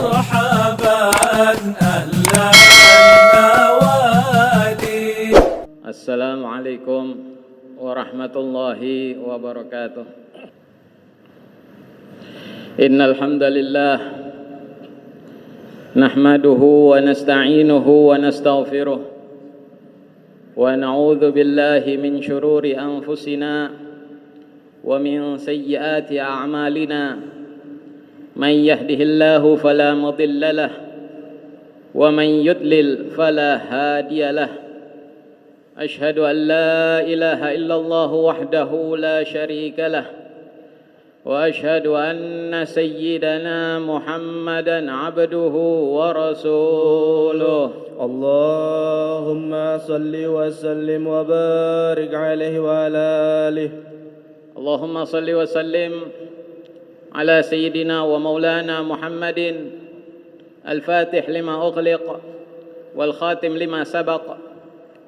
مرحبا أهلا النوادي. السلام عليكم ورحمة الله وبركاته. إن الحمد لله نحمده ونستعينه ونستغفره ونعوذ بالله من شرور أنفسنا ومن سيئات أعمالنا. من يهده الله فلا مضل له ومن يضلل فلا هادي له. أشهد أن لا إله إلا الله وحده لا شريك له وأشهد أن سيدنا محمدا عبده ورسوله. اللهم صل وسلم وبارك عليه وعلى آله. اللهم صل وسلم على سيدنا ومولانا محمد الفاتح لما أغلق والخاتم لما سبق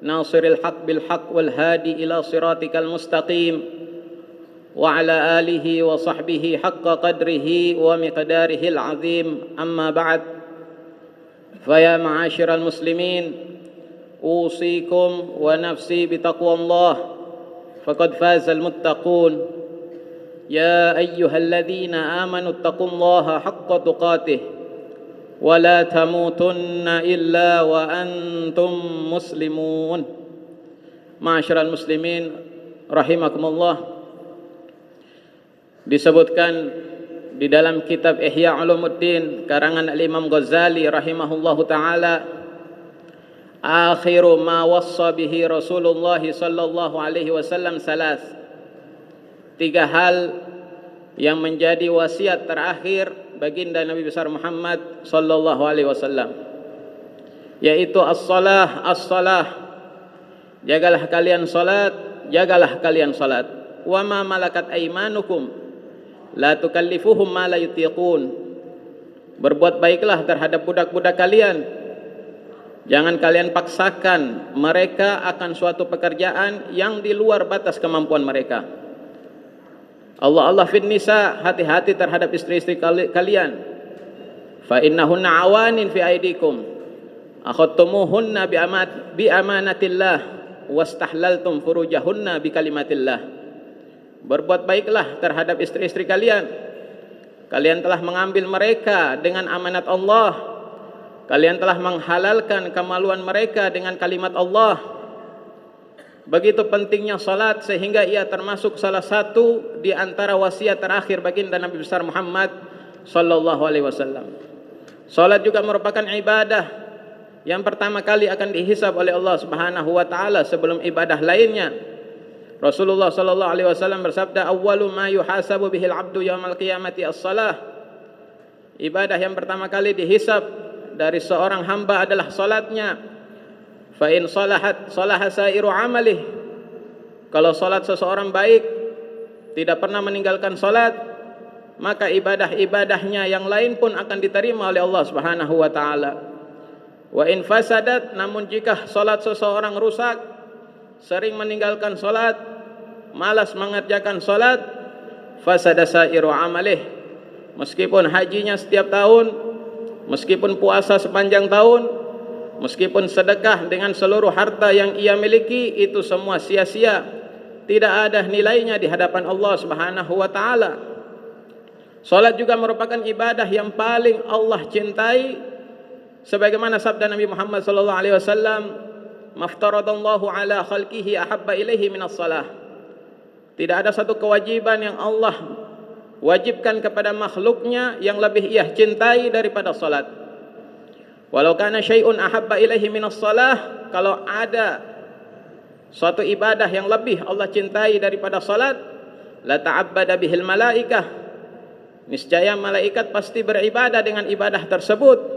ناصر الحق بالحق والهادي إلى صراطك المستقيم وعلى آله وصحبه حق قدره ومقداره العظيم. أما بعد، فيا معاشر المسلمين، أوصيكم ونفسي بتقوى الله فقد فاز المتقون. يا أيها الذين آمنوا اتقوا الله حق تقاته ولا تموتن إلا وأنتم مسلمون. Ma'asyiral muslimin rahimakumullah. Disebutkan di dalam kitab Ihya Ulumuddin karangan Al-Imam Ghazali rahimahullahu taala, akhiru ma wassa bihi Rasulullah sallallahu alaihi wasallam salas. Tiga hal yang menjadi wasiat terakhir baginda Nabi besar Muhammad sallallahu alaihi wasallam, yaitu as-salah, as-salah. Jagalah kalian salat, jagalah kalian salat. Wa ma malakat aymanukum la tukallifuhum ma la yutiqun. Berbuat baiklah terhadap budak-budak kalian. Jangan kalian paksakan mereka akan suatu pekerjaan yang di luar batas kemampuan mereka. Allah fin nisa, hati-hati terhadap istri-istri kalian. Fa innahunna awanin fi aidikum akhadtumuhunna bi amanatillah wastahlaltum furujahunna bi kalimatillah. Berbuat baiklah terhadap istri-istri kalian. Kalian telah mengambil mereka dengan amanat Allah. Kalian telah menghalalkan kemaluan mereka dengan kalimat Allah. Begitu pentingnya salat sehingga ia termasuk salah satu di antara wasiat terakhir baginda Nabi besar Muhammad sallallahu alaihi wasallam. Salat juga merupakan ibadah yang pertama kali akan dihisab oleh Allah Subhanahu wa taala sebelum ibadah lainnya. Rasulullah sallallahu alaihi wasallam bersabda, awwalu ma yuhasabu bihil abdu yaumal qiyamati as-salah. Ibadah yang pertama kali dihisab dari seorang hamba adalah salatnya. Fa in salahat salaha sairu amalih. Kalau salat seseorang baik, tidak pernah meninggalkan salat, maka ibadah-ibadahnya yang lain pun akan diterima oleh Allah Subhanahu wa taala. Wa in fasadat, namun jika salat seseorang rusak, sering meninggalkan salat, malas mengerjakan salat, fasada sairu amalih. Meskipun hajinya setiap tahun, meskipun puasa sepanjang tahun, meskipun sedekah dengan seluruh harta yang ia miliki, itu semua sia-sia, tidak ada nilainya di hadapan Allah Subhanahu wa taala. Salat juga merupakan ibadah yang paling Allah cintai, sebagaimana sabda Nabi Muhammad sallallahu alaihi wasallam, maftaradallahu ala khalqihi ahabba ilaihi minas salah. Tidak ada satu kewajiban yang Allah wajibkan kepada makhluknya yang lebih ia cintai daripada salat. Walau kana syai'un ahabba ilaihi minas salah, kalau ada suatu ibadah yang lebih Allah cintai daripada salat, la ta'abbada bihil malaikah, niscaya malaikat pasti beribadah dengan ibadah tersebut.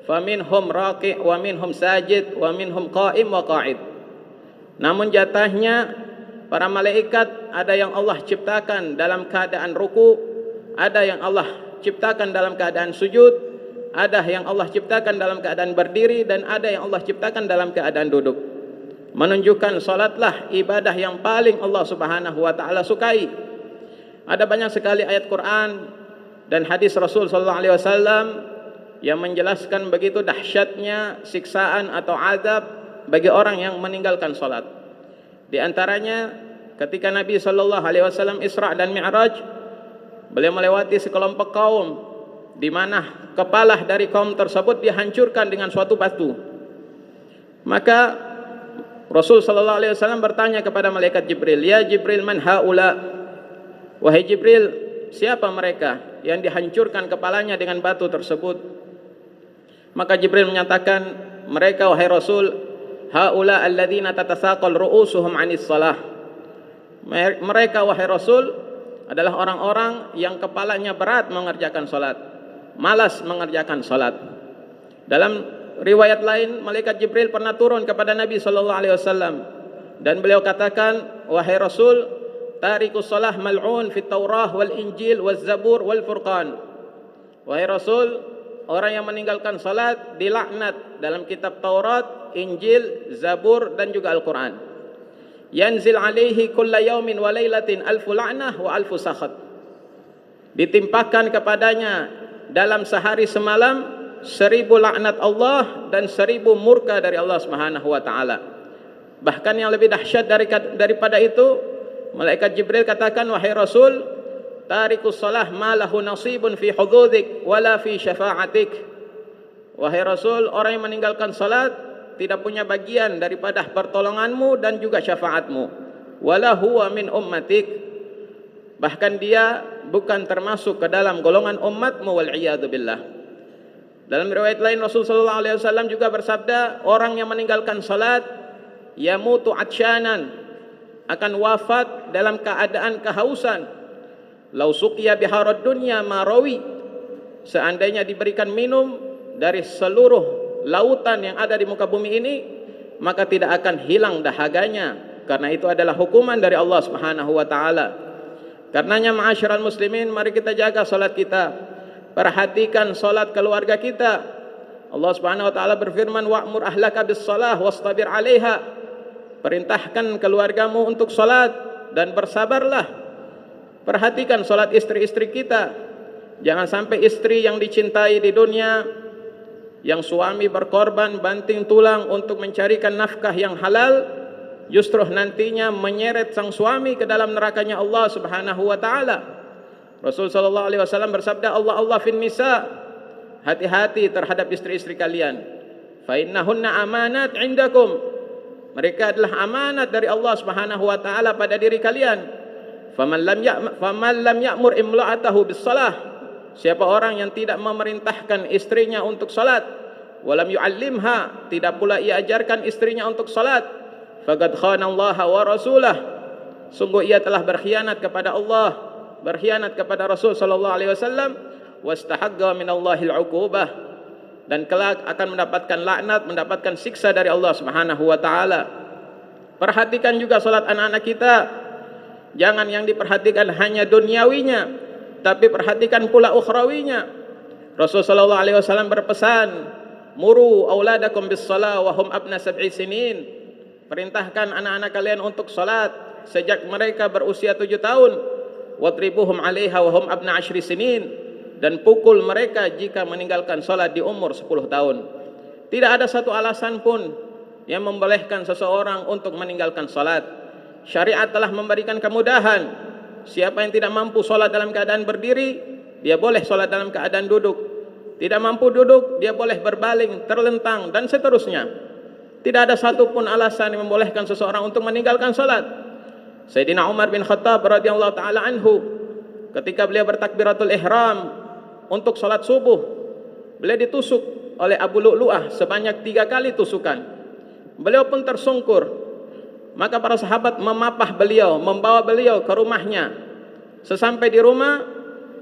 Faminhum raqi' wa minhum sajid wa minhum qa'im wa qa'id. Namun jatahnya para malaikat ada yang Allah ciptakan dalam keadaan ruku, ada yang Allah ciptakan dalam keadaan sujud, ada yang Allah ciptakan dalam keadaan berdiri, dan ada yang Allah ciptakan dalam keadaan duduk. Menunjukkan salatlah ibadah yang paling Allah Subhanahu wa taala sukai. Ada banyak sekali ayat Quran dan hadis Rasul sallallahu alaihi wasallam yang menjelaskan begitu dahsyatnya siksaan atau azab bagi orang yang meninggalkan salat. Di antaranya ketika Nabi SAW Isra dan Mi'raj, beliau melewati sekelompok kaum di mana kepala dari kaum tersebut dihancurkan dengan suatu batu. Maka Rasul SAW bertanya kepada malaikat Jibril, "Ya Jibril, man haula?" Wahai Jibril, siapa mereka yang dihancurkan kepalanya dengan batu tersebut? Maka Jibril menyatakan, mereka wahai Rasul, haula alladzina tatasaqal ru'usuhum 'anis shalah. Mereka wahai Rasul adalah orang-orang yang kepalanya berat mengerjakan salat, malas mengerjakan salat. Dalam riwayat lain, malaikat Jibril pernah turun kepada Nabi SAW dan beliau katakan, wahai Rasul, tarikus salah mal'un fit Taurah wal Injil wal Zabur wal Furqan. Wahai Rasul, orang yang meninggalkan salat dilaknat dalam kitab Taurat, Injil, Zabur dan juga Al-Quran. Yanzil alaihi kulla yaumin wa lailatin alfu la'nah wa alfu sakhat. Ditimpakan kepadanya dalam sehari semalam 1000 laknat Allah dan 1000 murka dari Allah Subhanahu wa taala. Bahkan yang lebih dahsyat daripada itu, malaikat Jibril katakan, wahai Rasul, tarikus salah ma lahu nasibun fi hudzudik wala fi syafa'atik. Wahai Rasul, orang yang meninggalkan salat tidak punya bagian daripada pertolonganmu dan juga syafaatmu. Wala huwa min ummatik. Bahkan dia bukan termasuk ke dalam golongan umatmu, wal iyadu billah. Dalam riwayat lain Rasul sallallahu alaihi wasallam juga bersabda, orang yang meninggalkan salat yamutu atsyanan, akan wafat dalam keadaan kehausan. Lau suqiya biharad dunya ma rawi. Seandainya diberikan minum dari seluruh lautan yang ada di muka bumi ini, maka tidak akan hilang dahaganya, karena itu adalah hukuman dari Allah Subhanahu wa taala. Karenanya ma'asyiral muslimin, mari kita jaga salat kita. Perhatikan salat keluarga kita. Allah Subhanahu wa taala berfirman, wa'mur ahlaka bis-shalah wastabir 'alaiha. Perintahkan keluargamu untuk salat dan bersabarlah. Perhatikan salat istri-istri kita. Jangan sampai istri yang dicintai di dunia, yang suami berkorban banting tulang untuk mencarikan nafkah yang halal, justru nantinya menyeret sang suami ke dalam nerakanya Allah Subhanahu wa taala. Rasul sallallahu alaihi wasallam bersabda, Allah fin nisa, hati-hati terhadap istri-istri kalian. Fa innahunna amanat indakum. Mereka adalah amanat dari Allah Subhanahu wa taala pada diri kalian. Faman lam ya'mur imla'atahu bis-shalah. Siapa orang yang tidak memerintahkan istrinya untuk salat, walam yu'allimha, tidak pula ia ajarkan istrinya untuk salat, faqad khana Allah wa rasulah. Sungguh ia telah berkhianat kepada Allah, berkhianat kepada Rasul sallallahu alaihi wasallam, wastahaqqa min Allahil 'uqubah, dan kelak akan mendapatkan laknat, mendapatkan siksa dari Allah Subhanahu wa taala. Perhatikan juga salat anak-anak kita. Jangan yang diperhatikan hanya duniawinya, tapi perhatikan pula ukhrawinya. Rasul sallallahu alaihi wasallam berpesan, muru auladakum bis-shalah wa hum abna 7 sinin. Perintahkan anak-anak kalian untuk salat sejak mereka berusia 7 tahun. Wadribuhum 'alaiha wa hum abna 10 sinin, dan pukul mereka jika meninggalkan salat di umur 10 tahun. Tidak ada satu alasan pun yang membolehkan seseorang untuk meninggalkan salat. Syariat telah memberikan kemudahan. Siapa yang tidak mampu salat dalam keadaan berdiri, dia boleh salat dalam keadaan duduk. Tidak mampu duduk, dia boleh berbaling, terlentang, dan seterusnya. Tidak ada satupun alasan yang membolehkan seseorang untuk meninggalkan salat. Sayyidina Umar bin Khattab radhiyallahu taala anhu, ketika beliau bertakbiratul ihram untuk salat subuh, beliau ditusuk oleh Abu Lu'lu'ah sebanyak 3 kali tusukan. Beliau pun tersungkur. Maka para sahabat memapah beliau, membawa beliau ke rumahnya. Sesampai di rumah,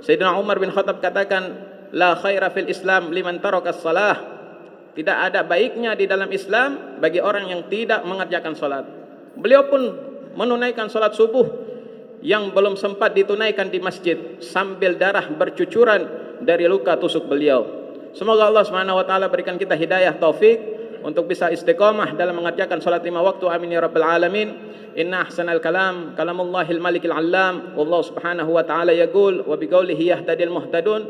Sayyidina Umar bin Khattab katakan, la khaira fil Islam liman tarakas salah. Tidak ada baiknya di dalam Islam bagi orang yang tidak mengerjakan salat. Beliau pun menunaikan salat subuh yang belum sempat ditunaikan di masjid sambil darah bercucuran dari luka tusuk beliau. Semoga Allah Subhanahu wa taala berikan kita hidayah taufik untuk bisa istiqamah dalam mengerjakan salat 5 waktu. Amin ya rabbal alamin. Inna ahsanal kalam kalamullahil malikil allam. Wallahu subhanahu wa ta'ala yaqul wa biqaulihi yahtadil muhtadun.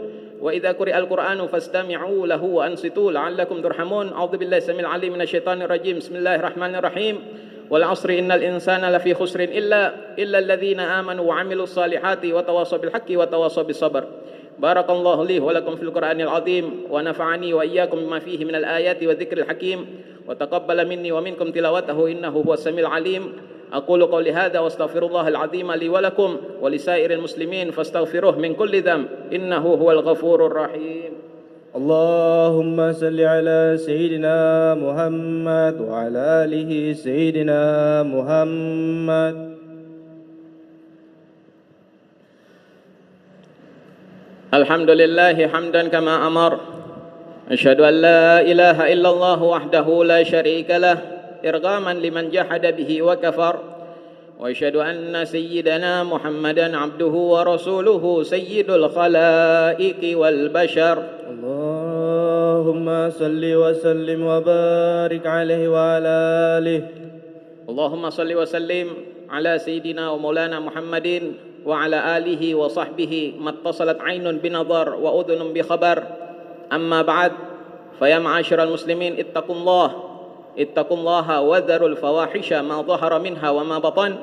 وإذا قرئ القرآن فاستمعوا له وأنصتوا لعلكم ترحمون. أعوذ بالله السميع العليم من الشيطان الرجيم. بسم الله الرحمن الرحيم. والعصر إن الإنسان لفي خسر إلا الذين آمنوا وعملوا الصالحات وتواصوا بالحق وتواصوا بالصبر. بارك الله لي ولكم في القرآن العظيم ونفعني وإياكم بما فيه من الآيات والذكر الحكيم وتقبل مني ومنكم تلاوته إنه هو السميع العليم. أقول قولي هذا واستغفر الله العظيم لي ولكم ولسائر المسلمين فاستغفروه من كل ذنب إنه هو الغفور الرحيم. اللهم صل على سيدنا محمد وعلى آله سيدنا محمد. الحمد لله حمدا كما أمر. أشهد أن لا إله إلا الله وحده لا شريك له إرغاما لمن جحد به وكفر. وأشهد أن سيدنا محمدا عبده ورسوله سيد الخلائق والبشر. اللهم صل وسلم وبارك عليه وعلى آله. اللهم صل وسلم على سيدنا ومولانا محمد وعلى آله وصحبه ما اتصلت عين بنظر وأذن بخبر. أما بعد فيا معاشر المسلمين اتقوا الله وذروا الفواحش ما ظهر منها وما بطن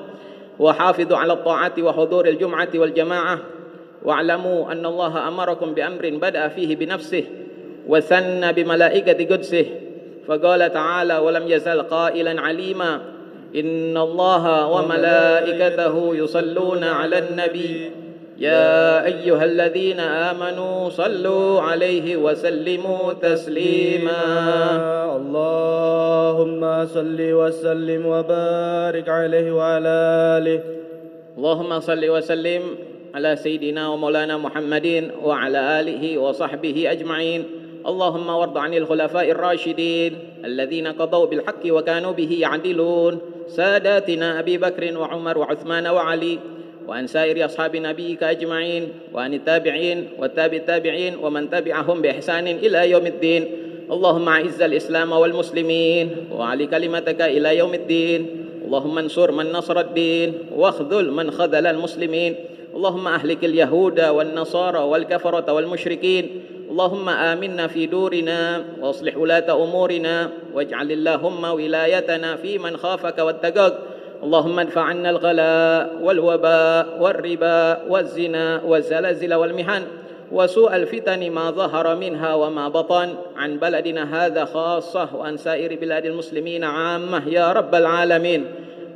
وحافظوا على الطاعات وحضور الجمعة والجماعة واعلموا أن الله أمركم بأمر بدأ فيه بنفسه وثنى بملائكة قدسه فقال تعالى ولم يزل قائلا عليما إن الله وملائكته يصلون على النبي يا أيها الذين آمنوا صلوا عليه وسلموا تسليما. اللهم صل وسلم وبارك عليه وعلى آله. اللهم صل وسلم على سيدنا ومولانا محمد وعلى آله وصحبه أجمعين. اللهم وارض عن الخلفاء الراشدين الذين قضوا بالحق وكانوا به يعدلون ساداتنا أبي بكر وعمر وعثمان وعلي وعن سائر أصحاب نبيك أجمعين وعن التابعين والتابع التابعين ومن تبعهم بإحسان إلى يوم الدين. اللهم أعز الإسلام والمسلمين وعلي كلمتك إلى يوم الدين. اللهم انصر من نصر الدين واخذل من خذل المسلمين. اللهم أهلك اليهود والنصارى والكفرة والمشركين. اللهم آمنا في دورنا واصلح ولاة أمورنا واجعل اللهم ولايتنا في من خافك واتقاك. اللهم ادفع عنا الغلاء والوباء والربا والزنا والزلازل والمحن وسوء الفتن ما ظهر منها وما بطن عن بلدنا هذا خاصة وعن سائر بلاد المسلمين عامة يا رب العالمين.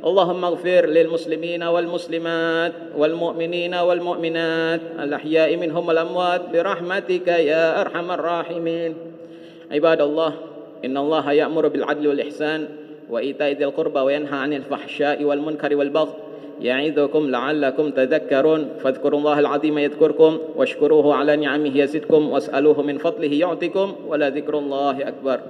اللهم اغفر للمسلمين والمسلمات والمؤمنين والمؤمنات الأحياء منهم والأموات برحمتك يا أرحم الراحمين. عباد الله إن الله يأمر بالعدل والإحسان وإيتاء ذي القربى وينهى عن الفحشاء والمنكر والبغي يعظكم لعلكم تذكرون. فاذكروا الله العظيم يذكركم واشكروه على نعمه يزدكم واسألوه من فضله يعطكم ولذكر الله أكبر.